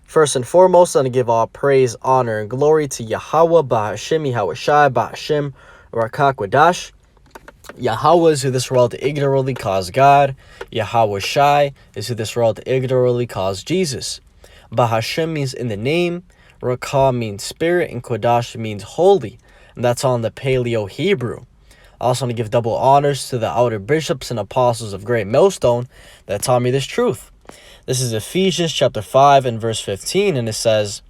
First and foremost, I'm going to give all praise, honor, and glory to Yahweh, Bahashim, Yahawashi, Bahashim, Rakakwadash. Yahweh is who this world ignorantly calls God. Yahawashi is who this world ignorantly calls Jesus. Bahashim means in the name. Rakah means spirit. And Kodash means holy. And that's all in the Paleo Hebrew. I also want to give double honors to the outer bishops and apostles of Great Millstone that taught me this truth. This is Ephesians chapter 5 and verse 15, and it says,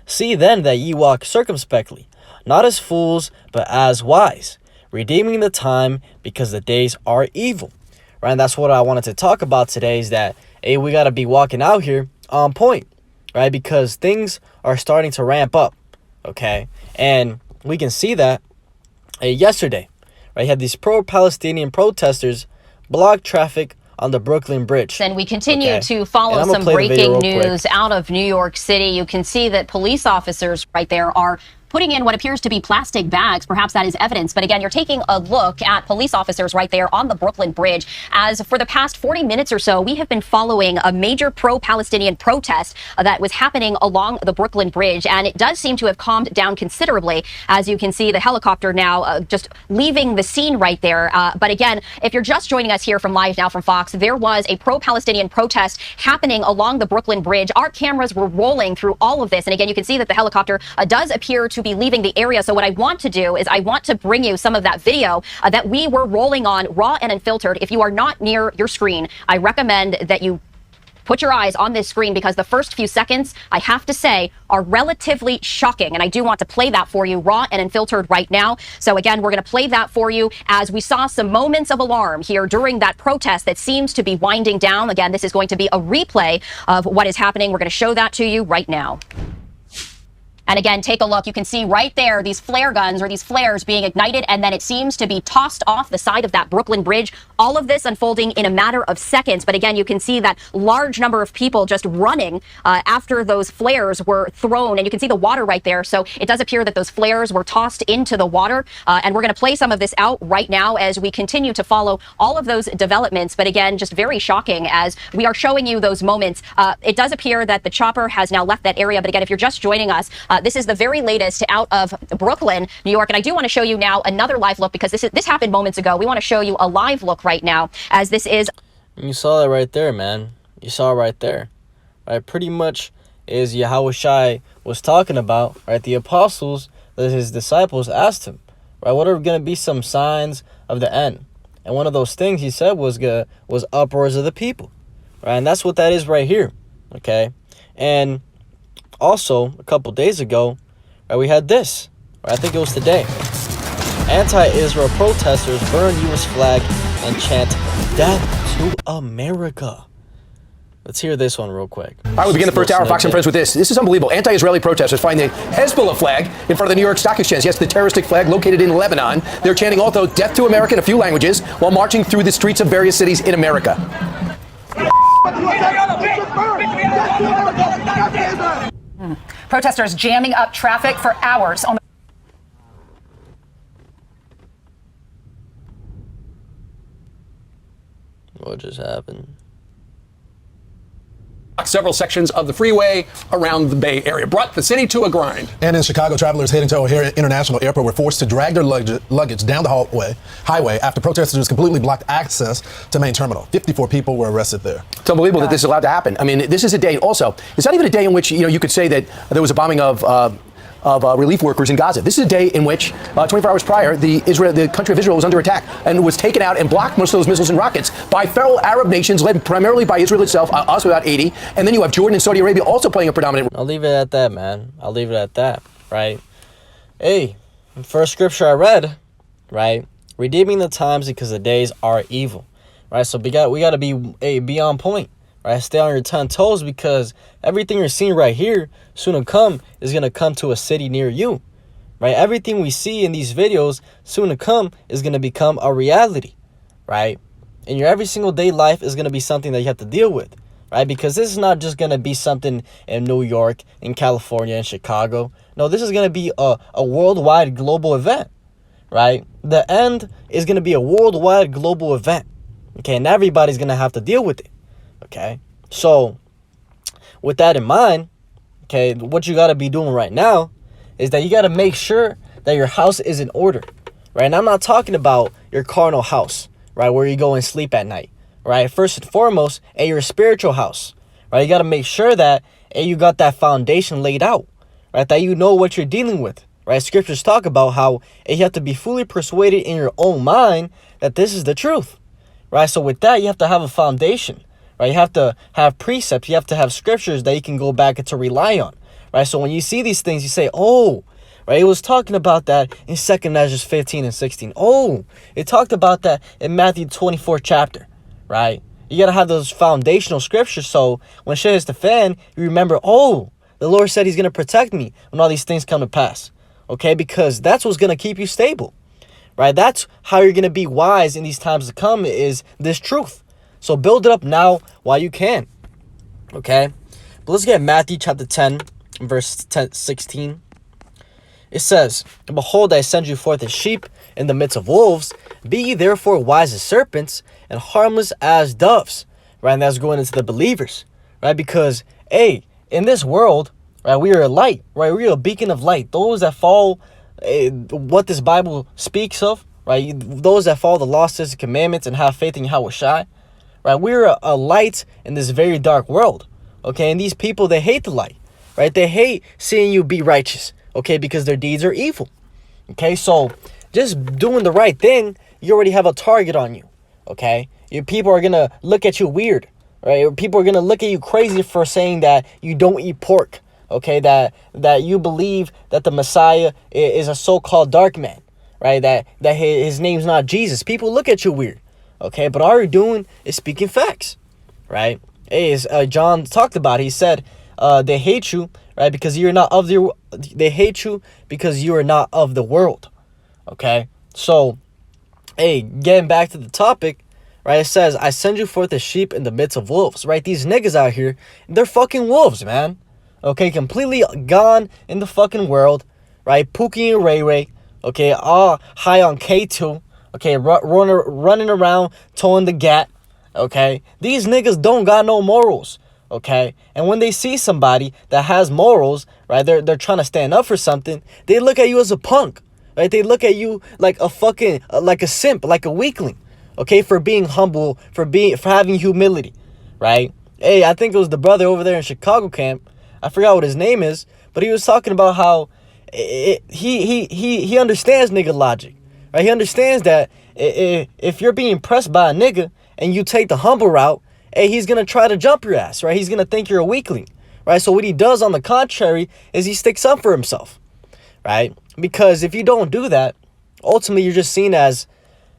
"See then that ye walk circumspectly, not as fools, but as wise, redeeming the time, because the days are evil." Right, and that's what I wanted to talk about today, is that, hey, we got to be walking out here on point, right? Because things are starting to ramp up, okay? And we can see that yesterday, right? You had these pro-Palestinian protesters block traffic on the Brooklyn Bridge. And we continue to follow some breaking news out of New York City. You can see that police officers right there are putting in what appears to be plastic bags. Perhaps that is evidence. But again, you're taking a look at police officers right there on the Brooklyn Bridge. As for the past 40 minutes or so, we have been following a major pro-Palestinian protest that was happening along the Brooklyn Bridge. And it does seem to have calmed down considerably. As you can see, the helicopter now just leaving the scene right there. But again, if you're just joining us here from Live Now from Fox, there was a pro-Palestinian protest happening along the Brooklyn Bridge. Our cameras were rolling through all of this. And again, you can see that the helicopter does appear to be leaving the area. So what I want to do is I want to bring you some of that video that we were rolling on raw and unfiltered. If you are not near your screen, I recommend that you put your eyes on this screen, because the first few seconds, I have to say, are relatively shocking. And I do want to play that for you raw and unfiltered right now. So again, we're going to play that for you as we saw some moments of alarm here during that protest that seems to be winding down. Again, this is going to be a replay of what is happening. We're going to show that to you right now. And again, take a look. You can see right there these flare guns, or these flares, being ignited, and then it seems to be tossed off the side of that Brooklyn Bridge. All of this unfolding in a matter of seconds. But again, you can see that large number of people just running after those flares were thrown. And you can see the water right there. So it does appear that those flares were tossed into the water. And we're going to play some of this out right now as we continue to follow all of those developments. But again, just very shocking as we are showing you those moments. It does appear that the chopper has now left that area. But again, if you're just joining us, this is the very latest out of Brooklyn, New York. And I do want to show you now another live look, because this happened moments ago. We want to show you a live look right now, as this is. You saw that right there, man. You saw it right there. Right? Pretty much is Yahawashi was talking about, right? The apostles, that his disciples asked him, right? What are going to be some signs of the end? And one of those things he said was uproars of the people, right? And that's what that is right here, okay? And also, a couple days ago, right, we had this. Right, I think it was today. Anti-Israel protesters burn U.S. flag and chant "Death to America." Let's hear this one real quick. All right, we begin the first hour of Fox and Friends with this. This is unbelievable. Anti-Israeli protesters find the Hezbollah flag in front of the New York Stock Exchange. Yes, the terroristic flag located in Lebanon. They're chanting also "Death to America" in a few languages while marching through the streets of various cities in America. Protesters jamming up traffic for hours on the What just happened? Several sections of the freeway around the Bay Area brought the city to a grind. And in Chicago, travelers heading to O'Hare International Airport were forced to drag their luggage down the highway after protesters completely blocked access to main terminal. 54 people were arrested there. It's unbelievable that this is allowed to happen. I mean, this is a day also. It's not even a day in which, you could say that there was a bombing of relief workers in Gaza. This is a day in which 24 hours prior, the country of Israel was under attack and was taken out and blocked, most of those missiles and rockets, by fellow Arab nations led primarily by Israel itself, us about 80. And then you have Jordan and Saudi Arabia also playing a predominant. I'll leave it at that, man. I'll leave it at that, right? Hey, first scripture I read, right? Redeeming the times because the days are evil, right? So we got to be on point. Right, stay on your 10 toes, because everything you're seeing right here soon to come is going to come to a city near you. Right? Everything we see in these videos soon to come is going to become a reality. Right? And your every single day life is going to be something that you have to deal with. Right? Because this is not just going to be something in New York, in California, in Chicago. No, this is going to be a worldwide global event. Right? The end is going to be a worldwide global event. Okay? And everybody's going to have to deal with it. Okay, so with that in mind, Okay, what you got to be doing right now is that you got to make sure that your house is in order, right? And I'm not talking about your carnal house, right, where you go and sleep at night, right? First and foremost, your spiritual house, right? You got to make sure that you got that foundation laid out, right? That you know what you're dealing with, right? Scriptures talk about how you have to be fully persuaded in your own mind that this is the truth, right? So with that, you have to have a foundation, right? You have to have precepts. You have to have scriptures that you can go back and to rely on, right? So when you see these things, you say, oh, right, it was talking about that in 2 Measures 15 and 16. Oh, it talked about that in Matthew 24 chapter, right? You got to have those foundational scriptures so when shit hits the fan, you remember, oh, the Lord said he's going to protect me when all these things come to pass, okay? Because that's what's going to keep you stable, right? That's how you're going to be wise in these times to come, is this truth. So build it up now while you can, okay? But let's get Matthew chapter 10, verse 16. It says, behold, I send you forth as sheep in the midst of wolves. Be ye therefore wise as serpents and harmless as doves, right? And that's going into the believers, right? Because, hey, in this world, right, we are a light, right? We are a beacon of light. Those that follow what this Bible speaks of, right? Those that follow the law, statutes, and commandments and have faith in Yahushua, right? We're a light in this very dark world, okay? And these people, they hate the light, right? They hate seeing you be righteous, okay? Because their deeds are evil, okay? So just doing the right thing, you already have a target on you, okay? Your people are going to look at you weird, right? People are going to look at you crazy for saying that you don't eat pork, okay? That you believe that the Messiah is a so-called dark man, right? That his name's not Jesus. People look at you weird. Okay, but all you're doing is speaking facts, right? As John talked about, he said, they hate you, right? Because you're not of the. They hate you because you are not of the world. Okay, so, hey, getting back to the topic, right? It says, I send you forth as sheep in the midst of wolves, right? These niggas out here, they're fucking wolves, man. Okay, completely gone in the fucking world, right? Pookie and Ray Ray, okay, all high on K2. Okay, running around towing the gat, okay? These niggas don't got no morals, okay? And when they see somebody that has morals, right, they're trying to stand up for something, they look at you as a punk, right? They look at you like a fucking, like a simp, like a weakling, okay? For being humble, for having humility, right? Hey, I think it was the brother over there in Chicago camp, I forgot what his name is, but he was talking about how he understands nigga logic. Right, he understands that if you're being pressed by a nigga and you take the humble route, hey, he's going to try to jump your ass, right? He's going to think you're a weakling, right? So what he does on the contrary is he sticks up for himself, right? Because if you don't do that, ultimately you're just seen as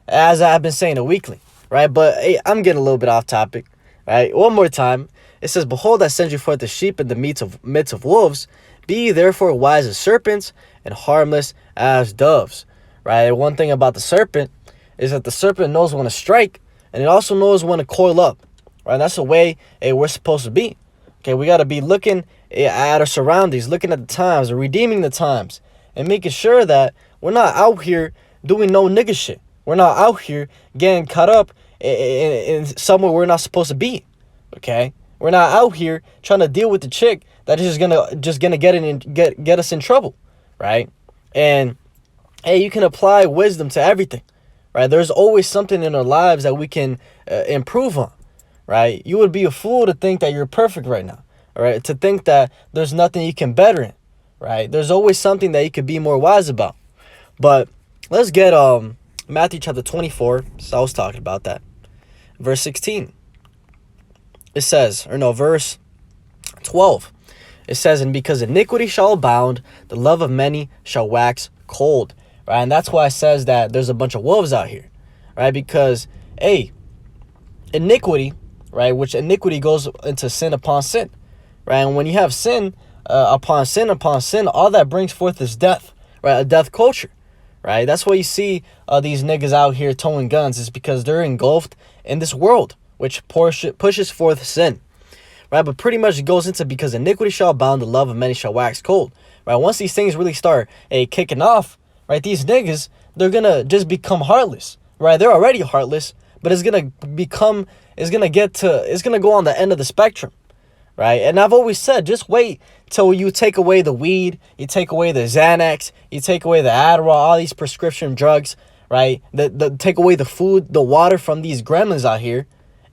I've been saying, a weakling, right? But hey, I'm getting a little bit off topic, right? One more time. It says, behold, I send you forth as sheep in the midst of wolves. Be ye therefore wise as serpents and harmless as doves. Right, one thing about the serpent is that the serpent knows when to strike, and it also knows when to coil up. Right, that's the way we're supposed to be. Okay, we got to be looking at our surroundings, looking at the times, redeeming the times, and making sure that we're not out here doing no nigga shit. We're not out here getting caught up in somewhere we're not supposed to be. Okay, we're not out here trying to deal with the chick that is just gonna get us in trouble. Right, and hey, you can apply wisdom to everything, right? There's always something in our lives that we can improve on, right? You would be a fool to think that you're perfect right now, all right? To think that there's nothing you can better in, right? There's always something that you could be more wise about. But let's get Matthew chapter 24. So I was talking about that. Verse 16. It says, verse 12. It says, and because iniquity shall abound, the love of many shall wax cold. Right, and that's why it says that there's a bunch of wolves out here, right? Because, hey, iniquity, right, which iniquity goes into sin upon sin, right? And when you have sin upon sin, all that brings forth is death, right? A death culture, right? That's why you see these niggas out here towing guns, is because they're engulfed in this world, which pushes forth sin, right? But pretty much it goes into because iniquity shall abound, the love of many shall wax cold, right? Once these things really start kicking off, right, these niggas, they're going to just become heartless, right? They're already heartless, but it's going to go on the end of the spectrum, right? And I've always said, just wait till you take away the weed, you take away the Xanax, you take away the Adderall, all these prescription drugs, right? The take away the food, the water from these gremlins out here,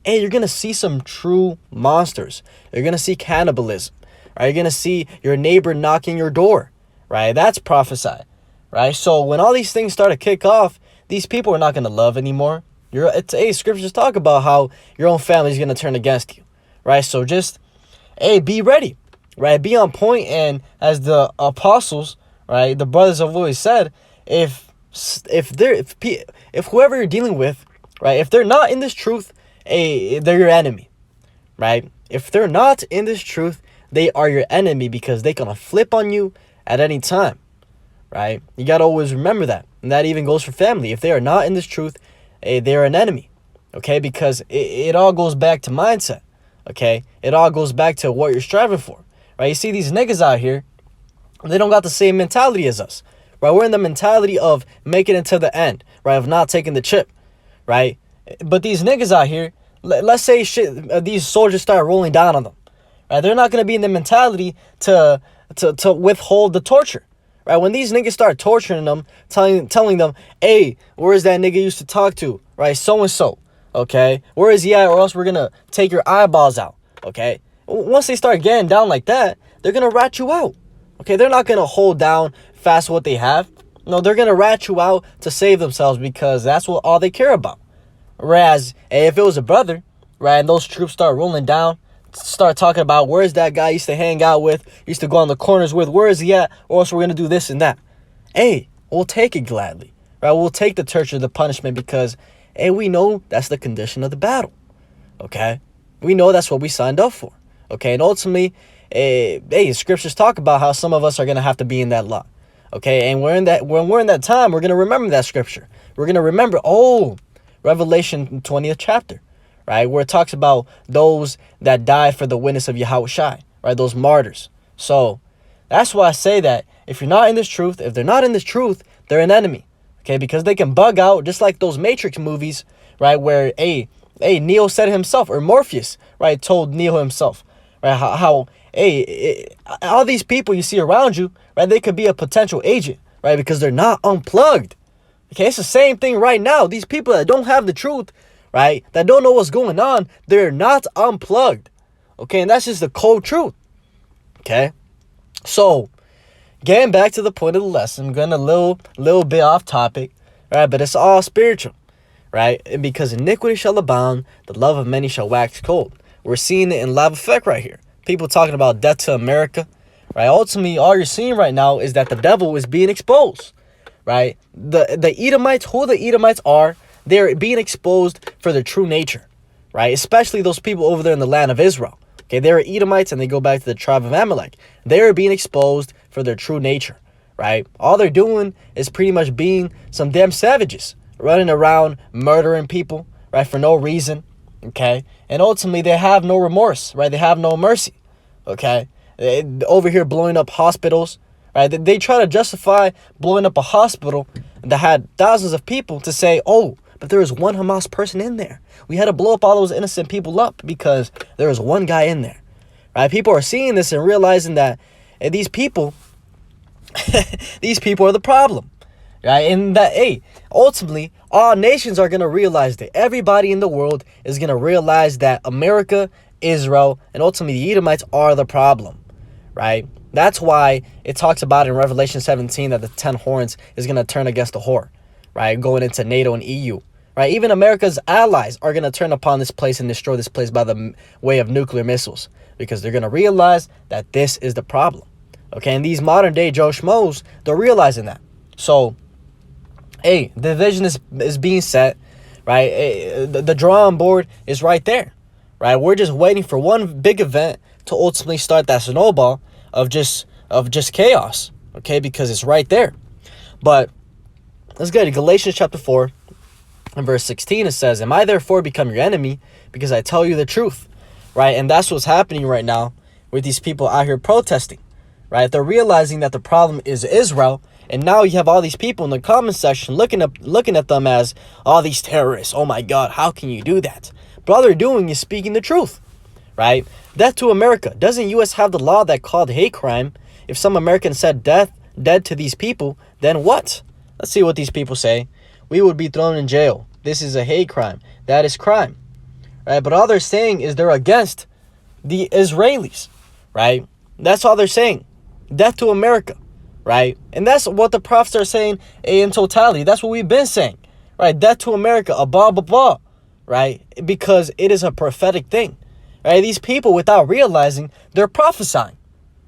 and you're gonna see some true monsters. You're gonna see cannibalism, right? You're gonna see your neighbor knocking your door, right? That's prophesied, right? So when all these things start to kick off, these people are not gonna love anymore. Scriptures talk about how your own family is gonna turn against you, right? So just, be ready, right? Be on point, and as the apostles, right, the brothers have always said, if whoever you're dealing with, right, if they're not in this truth, they're your enemy, right? If they're not in this truth, they are your enemy, because they gonna flip on you at any time, right? You gotta always remember that, and that even goes for family. If they are not in this truth, they're an enemy, okay? Because it all goes back to mindset, okay? It all goes back to what you're striving for, right? You see these niggas out here, they don't got the same mentality as us, right? We're in the mentality of making it to the end, right? Of not taking the chip, right? But these niggas out here, let's say these soldiers start rolling down on them, right? They're not going to be in the mentality to withhold the torture, right? When these niggas start torturing them, telling them, hey, where's that nigga you used to talk to, right? So-and-so, okay? Where is he at, or else we're going to take your eyeballs out, okay? Once they start getting down like that, they're going to rat you out, okay? They're not going to hold down fast what they have. No, they're going to rat you out to save themselves, because that's all they care about. Whereas, if it was a brother, right, and those troops start rolling down, start talking about, where's that guy I used to hang out with, used to go on the corners with, where is he at, or else we're going to do this and that. Hey, we'll take it gladly, right? We'll take the torture, the punishment, because, we know that's the condition of the battle, okay? We know that's what we signed up for, okay? And ultimately, scriptures talk about how some of us are going to have to be in that lot, okay? And when we're in that time, we're going to remember that scripture. We're going to remember, Revelation 20th chapter, right, where it talks about those that died for the witness of Yahushua, right, those martyrs. So that's why I say that if you're not in this truth, if they're not in this truth, they're an enemy, okay, because they can bug out, just like those Matrix movies, right, where Neo said himself, or Morpheus, right, told Neo himself, right, how all these people you see around you, right, they could be a potential agent, right, because they're not unplugged. Okay, it's the same thing right now. These people that don't have the truth, right, that don't know what's going on, they're not unplugged. Okay, and that's just the cold truth. Okay, so getting back to the point of the lesson, I'm going a little bit off topic, right, but it's all spiritual, right? And because iniquity shall abound, the love of many shall wax cold. We're seeing it in live effect right here. People talking about death to America, right? Ultimately, all you're seeing right now is that the devil is being exposed. Right, the Edomites, who the Edomites are, they're being exposed for their true nature, right? Especially those people over there in the land of Israel. Okay, they're Edomites, and they go back to the tribe of Amalek. They're being exposed for their true nature, right? All they're doing is pretty much being some damn savages, running around murdering people, right, for no reason. Okay, and ultimately they have no remorse, right? They have no mercy. Okay, over here blowing up hospitals. Right? They try to justify blowing up a hospital that had thousands of people to say, but there was one Hamas person in there. We had to blow up all those innocent people up because there was one guy in there. Right? People are seeing this and realizing that these people are the problem. Right? And that, ultimately, all nations are going to realize that. Everybody in the world is going to realize that America, Israel, and ultimately the Edomites are the problem. Right? That's why it talks about in Revelation 17 that the 10 horns is going to turn against the whore, right? Going into NATO and EU, right? Even America's allies are going to turn upon this place and destroy this place by the way of nuclear missiles, because they're going to realize that this is the problem, okay? And these modern day Joe Schmoes, they're realizing that. So, the vision is being set, right? The drawing board is right there, right? We're just waiting for one big event to ultimately start that snowball of just chaos, okay, because it's right there. But let's go to Galatians chapter 4 and verse 16. It says, am I therefore become your enemy because I tell you the truth, right? And that's what's happening right now with these people out here protesting, right? They're realizing that the problem is Israel, and now you have all these people in the comment section looking at them as all these terrorists. Oh my God, how can you do that? But all they're doing is speaking the truth, right? Death to America. Doesn't U.S. have the law that called hate crime? If some American said dead to these people, then what? Let's see what these people say. We would be thrown in jail. This is a hate crime. That is crime, right? But all they're saying is they're against the Israelis, right? That's all they're saying. Death to America, right? And that's what the prophets are saying in totality. That's what we've been saying, right? Death to America, blah, blah, blah, right? Because it is a prophetic thing, right? These people, without realizing, they're prophesying,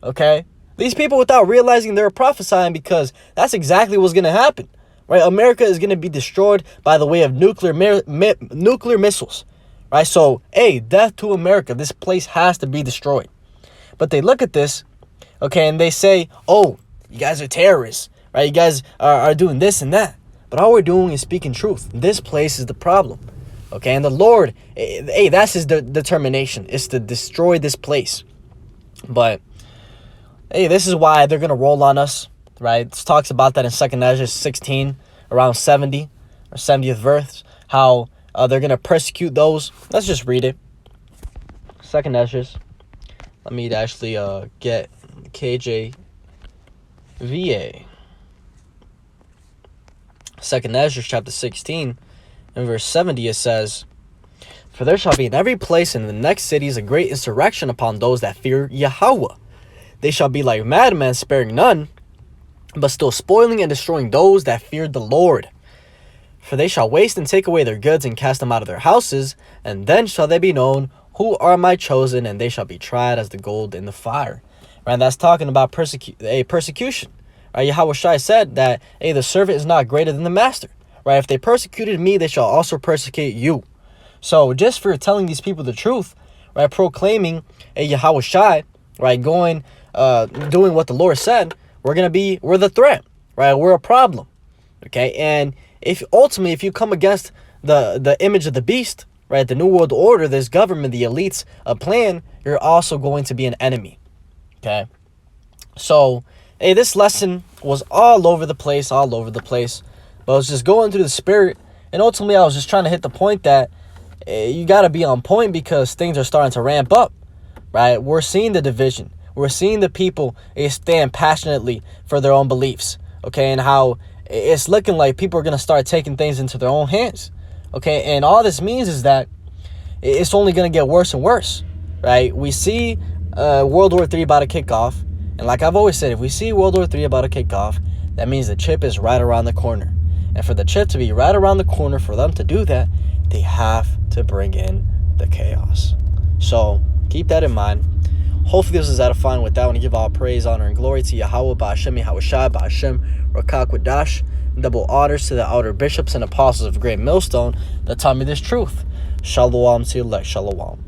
okay? These people, without realizing, they're prophesying because that's exactly what's going to happen, right? America is going to be destroyed by the way of nuclear missiles, right? So, hey, death to America. This place has to be destroyed. But they look at this, okay, and they say, oh, you guys are terrorists, right? You guys are doing this and that. But all we're doing is speaking truth. This place is the problem, okay? And the Lord, hey, that's his determination, is to destroy this place. But, hey, this is why they're going to roll on us, right? It talks about that in 2 Ezra 16, around 70 or 70th verse, how they're going to persecute those. Let's just read it. 2 Ezra. Let me actually get KJVA. 2 Ezra chapter 16 and verse 70, it says, "For there shall be in every place and in the next cities a great insurrection upon those that fear Yahweh. They shall be like madmen, sparing none, but still spoiling and destroying those that feared the Lord. For they shall waste and take away their goods and cast them out of their houses, and then shall they be known who are my chosen, and they shall be tried as the gold in the fire." Right, that's talking about persecution. Right, Yahweh Shai said that, hey, the servant is not greater than the master. Right, if they persecuted me, they shall also persecute you. So just for telling these people the truth, right, proclaiming a Yahweh Shai, right, doing what the Lord said, we're the threat, right? We're a problem, okay? And if you come against the image of the beast, right, the New World Order, this government, the elites, a plan, you're also going to be an enemy, okay? So, hey, this lesson was all over the place, but I was just going through the spirit, and ultimately I was just trying to hit the point that you got to be on point because things are starting to ramp up, right? We're seeing the division. We're seeing the people stand passionately for their own beliefs, okay, and how it's looking like people are going to start taking things into their own hands, okay, and all this means is that it's only going to get worse and worse, right? We see World War III about to kick off, and like I've always said, if we see World War III about to kick off, that means the chip is right around the corner, and for the chip to be right around the corner, for them to do that, they have to bring in the chaos. So keep that in mind. Hopefully this is edifying. With that, I want to give all praise, honor, and glory to Yahweh, Ba'ashem, Yahweh Shai, Ba'ashem, Rakak Wadash. Double honors to the outer bishops and apostles of Great Millstone that taught me this truth. Shalom to you, Shalom.